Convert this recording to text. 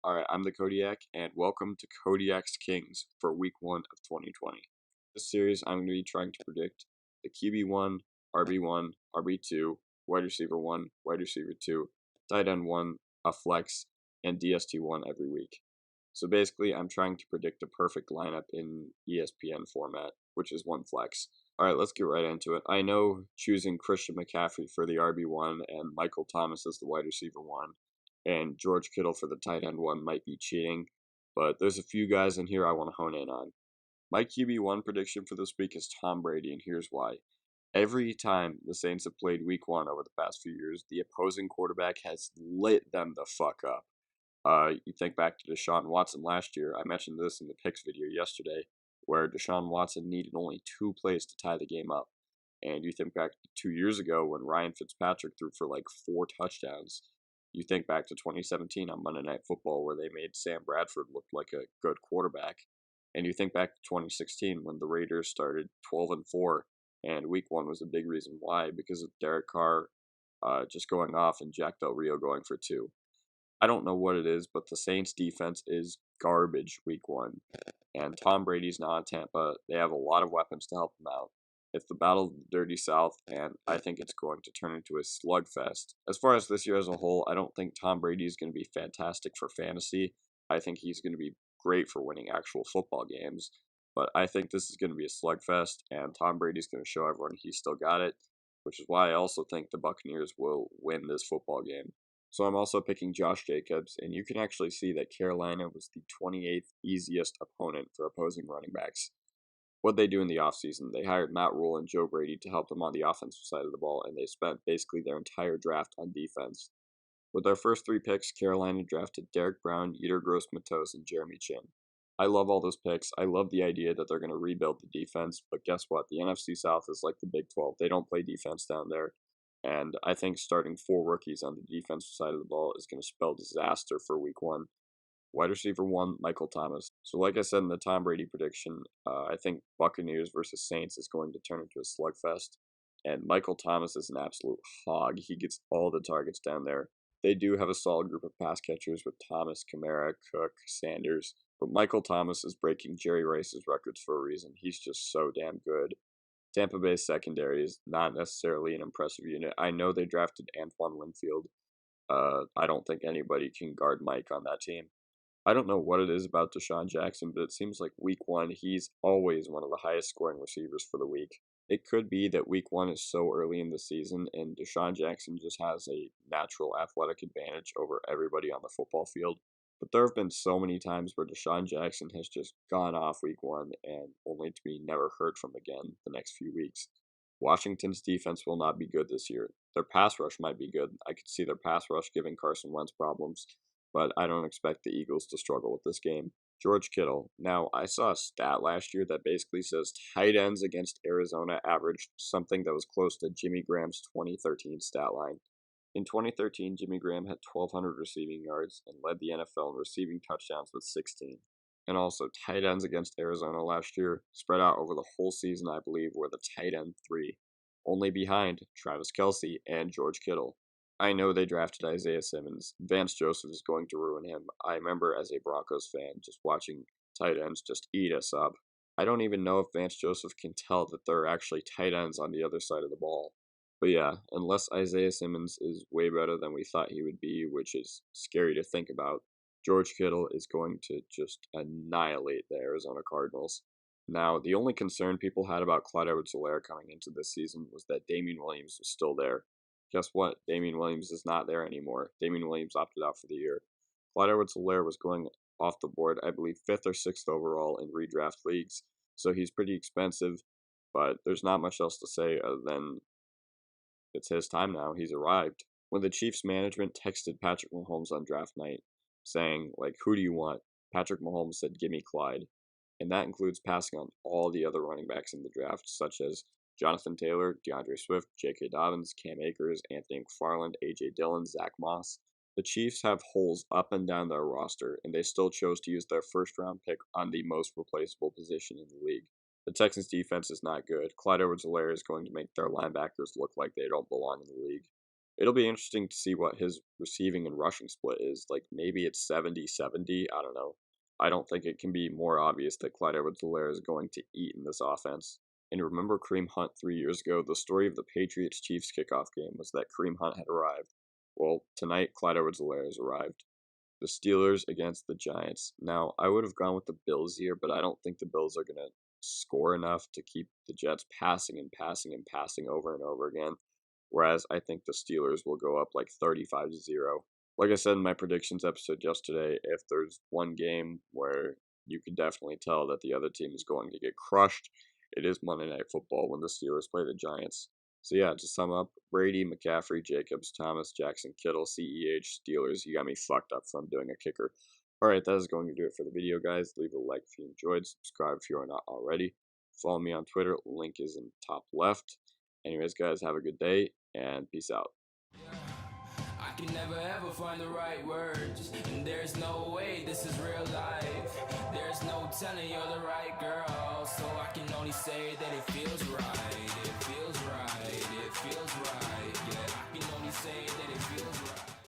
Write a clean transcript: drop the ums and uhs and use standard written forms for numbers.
Alright, I'm the Kodiak, and welcome to Kodiak's Kings for Week 1 of 2020. This series, I'm going to be trying to predict the QB1, RB1, RB2, wide receiver 1, wide receiver 2, tight end 1, a flex, and DST1 every week. So basically, I'm trying to predict the perfect lineup in ESPN format, which is one flex. Alright, let's get right into it. I know choosing Christian McCaffrey for the RB1 and Michael Thomas as the wide receiver 1 and George Kittle for the tight end 1 might be cheating, but there's a few guys in here I want to hone in on. My QB1 prediction for this week is Tom Brady, and here's why. Every time the Saints have played week 1 over the past few years, the opposing quarterback has lit them the fuck up. You think back to Deshaun Watson last year. I mentioned this in the picks video yesterday, where Deshaun Watson needed only 2 plays to tie the game up. And you think back to 2 years ago when Ryan Fitzpatrick threw for like 4 touchdowns. You think back to 2017 on Monday Night Football, where they made Sam Bradford look like a good quarterback. And you think back to 2016 when the Raiders started 12-4, and Week 1 was a big reason why, because of Derek Carr just going off and Jack Del Rio going for 2. I don't know what it is, but the Saints defense is garbage week 1. And Tom Brady's not in Tampa. They have a lot of weapons to help him out. It's the battle of the dirty South, and I think it's going to turn into a slugfest. As far as this year as a whole, I don't think Tom Brady is going to be fantastic for fantasy. I think he's going to be great for winning actual football games. But I think this is going to be a slugfest, and Tom Brady's going to show everyone he's still got it, which is why I also think the Buccaneers will win this football game. So I'm also picking Josh Jacobs, and you can actually see that Carolina was the 28th easiest opponent for opposing running backs. What they do in the offseason, they hired Matt Rule and Joe Brady to help them on the offensive side of the ball, and they spent basically their entire draft on defense. With their first 3 picks, Carolina drafted Derek Brown, Yetur Gross-Matos, and Jeremy Chin. I love all those picks. I love the idea that they're going to rebuild the defense, but guess what? The NFC South is like the Big 12. They don't play defense down there. And I think starting 4 rookies on the defensive side of the ball is going to spell disaster for week 1. Wide receiver 1, Michael Thomas. So like I said in the Tom Brady prediction, I think Buccaneers versus Saints is going to turn into a slugfest. And Michael Thomas is an absolute hog. He gets all the targets down there. They do have a solid group of pass catchers with Thomas, Kamara, Cook, Sanders. But Michael Thomas is breaking Jerry Rice's records for a reason. He's just so damn good. Tampa Bay's secondary is not necessarily an impressive unit. I know they drafted Antoine Winfield. I don't think anybody can guard Mike on that team. I don't know what it is about Deshaun Jackson, but it seems like week 1, he's always one of the highest scoring receivers for the week. It could be that week 1 is so early in the season, and Deshaun Jackson just has a natural athletic advantage over everybody on the football field. But there have been so many times where Deshaun Jackson has just gone off week 1 and only to be never heard from again the next few weeks. Washington's defense will not be good this year. Their pass rush might be good. I could see their pass rush giving Carson Wentz problems, but I don't expect the Eagles to struggle with this game. George Kittle. Now, I saw a stat last year that basically says tight ends against Arizona averaged something that was close to Jimmy Graham's 2013 stat line. In 2013, Jimmy Graham had 1,200 receiving yards and led the NFL in receiving touchdowns with 16. And also, tight ends against Arizona last year, spread out over the whole season, I believe, were the tight end 3, only behind Travis Kelce and George Kittle. I know they drafted Isaiah Simmons. Vance Joseph is going to ruin him. I remember as a Broncos fan just watching tight ends just eat us up. I don't even know if Vance Joseph can tell that there are actually tight ends on the other side of the ball. But yeah, unless Isaiah Simmons is way better than we thought he would be, which is scary to think about, George Kittle is going to just annihilate the Arizona Cardinals. Now, the only concern people had about Clyde Edwards-Helaire coming into this season was that Damian Williams was still there. Guess what? Damian Williams is not there anymore. Damian Williams opted out for the year. Clyde Edwards-Helaire was going off the board, I believe, 5th or 6th overall in redraft leagues, so he's pretty expensive, but there's not much else to say other than it's his time now. He's arrived. When the Chiefs management texted Patrick Mahomes on draft night saying, like, who do you want? Patrick Mahomes said, give me Clyde. And that includes passing on all the other running backs in the draft, such as Jonathan Taylor, DeAndre Swift, J.K. Dobbins, Cam Akers, Anthony McFarland, A.J. Dillon, Zach Moss. The Chiefs have holes up and down their roster, and they still chose to use their first-round pick on the most replaceable position in the league. The Texans' defense is not good. Clyde Edwards-Helaire is going to make their linebackers look like they don't belong in the league. It'll be interesting to see what his receiving and rushing split is. Like, maybe it's 70-70. I don't know. I don't think it can be more obvious that Clyde Edwards-Helaire is going to eat in this offense. And remember Kareem Hunt 3 years ago? The story of the Patriots-Chiefs kickoff game was that Kareem Hunt had arrived. Well, tonight, Clyde Edwards-Helaire has arrived. The Steelers against the Giants. Now, I would have gone with the Bills here, but I don't think the Bills are going to score enough to keep the Jets passing and passing and passing over and over again. Whereas I think the Steelers will go up like 35-0. Like I said in my predictions episode yesterday, if there's one game where you can definitely tell that the other team is going to get crushed, it is Monday Night Football when the Steelers play the Giants. So yeah, to sum up, Brady, McCaffrey, Jacobs, Thomas, Jackson, Kittle, CEH, Steelers. You got me fucked up from doing a kicker. Alright, that is going to do it for the video, guys. Leave a like if you enjoyed, subscribe if you are not already. Follow me on Twitter, link is in the top left. Anyways, guys, have a good day, and peace out. I can never ever find the right words, and there's no way this is real life. There's no telling you're the right girl, so I can only say that it feels right. It feels right, it feels right. Yeah, I can only say that